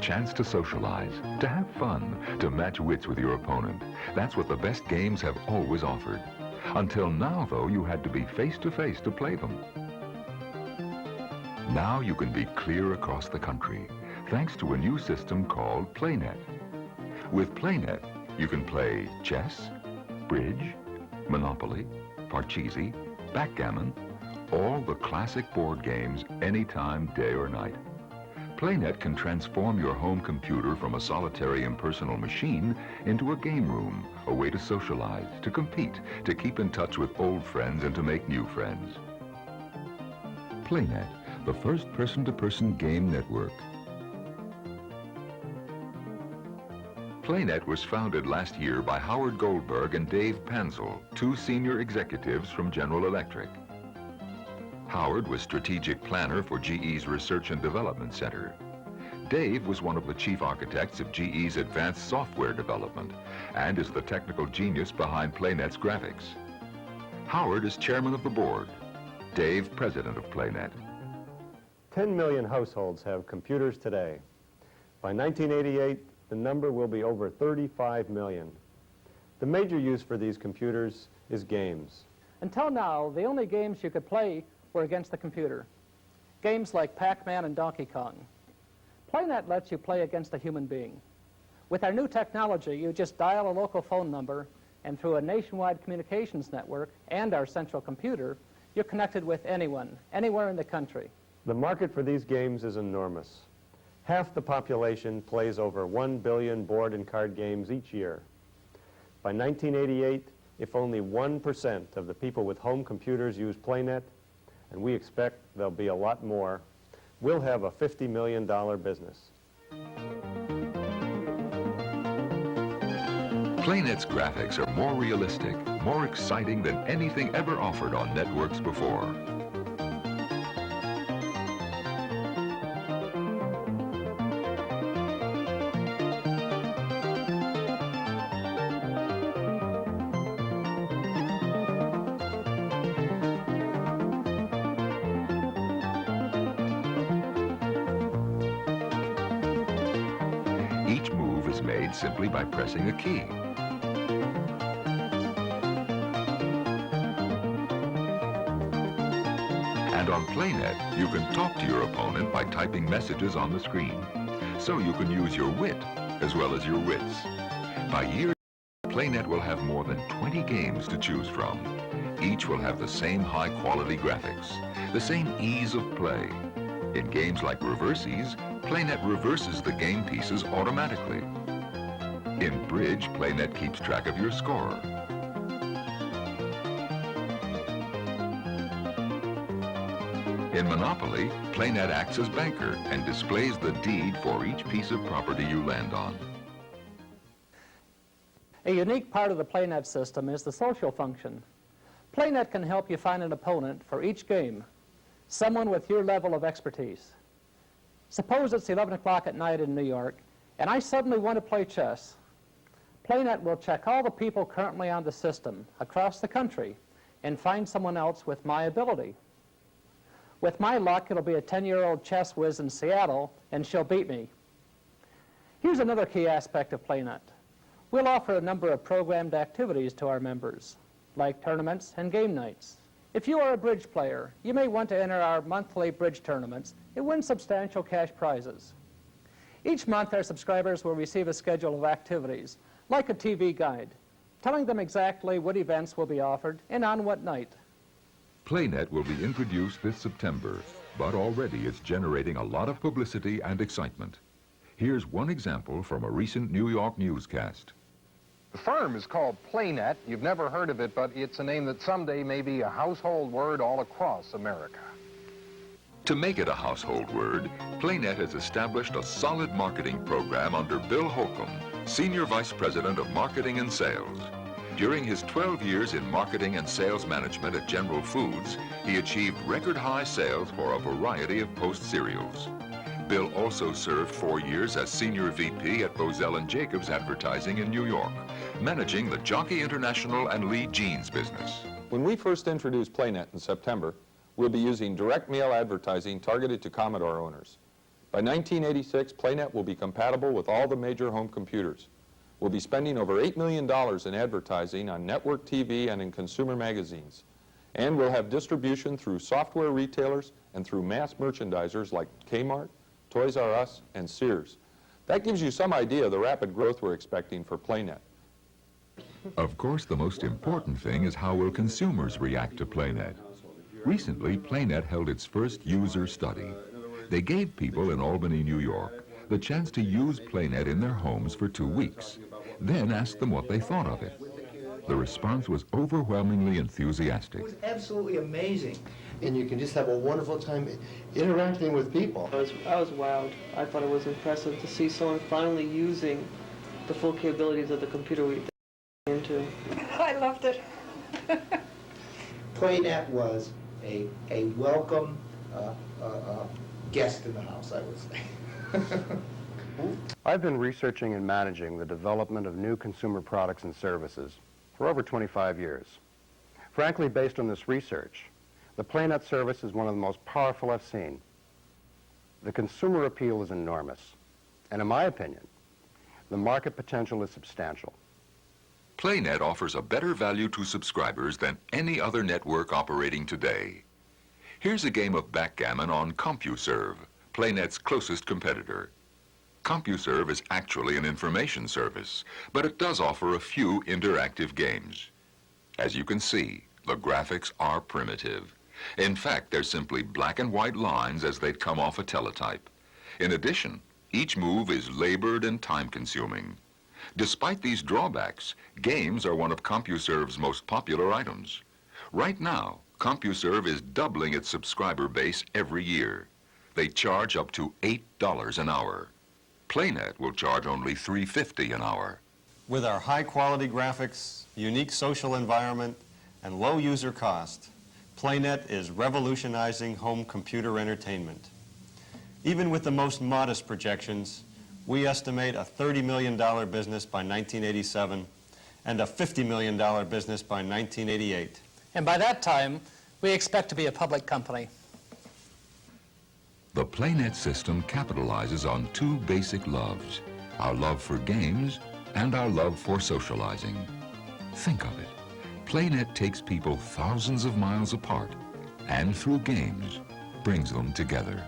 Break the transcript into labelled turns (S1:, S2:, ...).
S1: chance to socialize, to have fun, to match wits with your opponent. That's what the best games have always offered. Until now, though, you had to be face-to-face to play them. Now you can be clear across the country, thanks to a new system called PlayNET. With PlayNET, you can play chess, bridge, Monopoly, Parcheesi, backgammon, all the classic board games anytime, day or night. PlayNET can transform your home computer from a solitary impersonal machine into a game room, a way to socialize, to compete, to keep in touch with old friends and to make new friends. PlayNET, the first person-to-person game network. PlayNET was founded last year by Howard Goldberg and Dave Panzel, two senior executives from General Electric. Howard was strategic planner for GE's Research and Development Center. Dave was one of the chief architects of GE's advanced software development and is the technical genius behind PlayNet's graphics. Howard is chairman of the board. Dave, president of PlayNet.
S2: 10 million households have computers today. By 1988, the number will be over 35 million. The major use for these computers is games.
S3: Until now, the only games you could play were against the computer. Games like Pac-Man and Donkey Kong. PlayNet lets you play against a human being. With our new technology, you just dial a local phone number, and through a nationwide communications network and our central computer, you're connected with anyone, anywhere in the country.
S2: The market for these games is enormous. Half the population plays over 1 billion board and card games each year. By 1988, if only 1% of the people with home computers use PlayNet, and we expect there'll be a lot more, we'll have a $50 million business.
S1: PlayNet's graphics are more realistic, more exciting than anything ever offered on networks before. Each move is made simply by pressing a key. And on PlayNet, you can talk to your opponent by typing messages on the screen. So you can use your wit as well as your wits. By year, PlayNet will have more than 20 games to choose from. Each will have the same high-quality graphics, the same ease of play. In games like Reverses, PlayNet reverses the game pieces automatically. In bridge, PlayNet keeps track of your score. In Monopoly, PlayNet acts as banker and displays the deed for each piece of property you land on.
S3: A unique part of the PlayNet system is the social function. PlayNet can help you find an opponent for each game, someone with your level of expertise. Suppose it's 11 o'clock at night in New York, and I suddenly want to play chess. PlayNet will check all the people currently on the system across the country and find someone else with my ability. With my luck, it'll be a 10-year-old chess whiz in Seattle, and she'll beat me. Here's another key aspect of PlayNet. We'll offer a number of programmed activities to our members, like tournaments and game nights. If you are a bridge player, you may want to enter our monthly bridge tournaments and win substantial cash prizes. Each month, our subscribers will receive a schedule of activities, like a TV guide, telling them exactly what events will be offered and on what night.
S1: PlayNet will be introduced this September, but already it's generating a lot of publicity and excitement. Here's one example from a recent New York newscast.
S4: The firm is called PlayNet. You've never heard of it, but it's a name that someday may be a household word all across America.
S1: To make it a household word, PlayNet has established a solid marketing program under Bill Holcomb, Senior Vice President of Marketing and Sales. During his 12 years in marketing and sales management at General Foods, he achieved record-high sales for a variety of Post cereals. Bill also served 4 years as Senior VP at Bozell & Jacobs Advertising in New York, managing the Jockey International and Lee Jeans business.
S5: When we first introduced PlayNet in September, we'll be using direct mail advertising targeted to Commodore owners. By 1986, PlayNET will be compatible with all the major home computers. We'll be spending over $8 million in advertising on network TV and in consumer magazines. And we'll have distribution through software retailers and through mass merchandisers like Kmart, Toys R Us, and Sears. That gives you some idea of the rapid growth we're expecting for PlayNET.
S1: Of course, the most important thing is how will consumers react to PlayNET. Recently, PlayNET held its first user study. They gave people in Albany, New York, the chance to use PlayNET in their homes for 2 weeks, then asked them what they thought of it. The response was overwhelmingly enthusiastic.
S6: It was absolutely amazing. And you can just have a wonderful time interacting with people.
S7: I was wowed. I thought it was impressive to see someone finally using the full capabilities of the computer we into.
S8: I loved it.
S6: PlayNET was a welcome guest in the house, I would say.
S9: I've been researching and managing the development of new consumer products and services for over 25 years. Frankly, based on this research, the PlayNET service is one of the most powerful I've seen. The consumer appeal is enormous, and in my opinion, the market potential is substantial.
S1: PlayNET offers a better value to subscribers than any other network operating today. Here's a game of backgammon on CompuServe, PlayNet's closest competitor. CompuServe is actually an information service, but it does offer a few interactive games. As you can see, the graphics are primitive. In fact, they're simply black and white lines as they'd come off a teletype. In addition, each move is labored and time-consuming. Despite these drawbacks, games are one of CompuServe's most popular items. Right now, CompuServe is doubling its subscriber base every year. They charge up to $8 an hour. PlayNET will charge only $3.50 an hour.
S10: With our high-quality graphics, unique social environment, and low user cost, PlayNET is revolutionizing home computer entertainment. Even with the most modest projections, we estimate a $30 million business by 1987 and a $50 million business by 1988.
S3: And by that time, we expect to be a public company.
S1: The PlayNET system capitalizes on 2 basic loves, our love for games and our love for socializing. Think of it. PlayNET takes people thousands of miles apart and through games brings them together.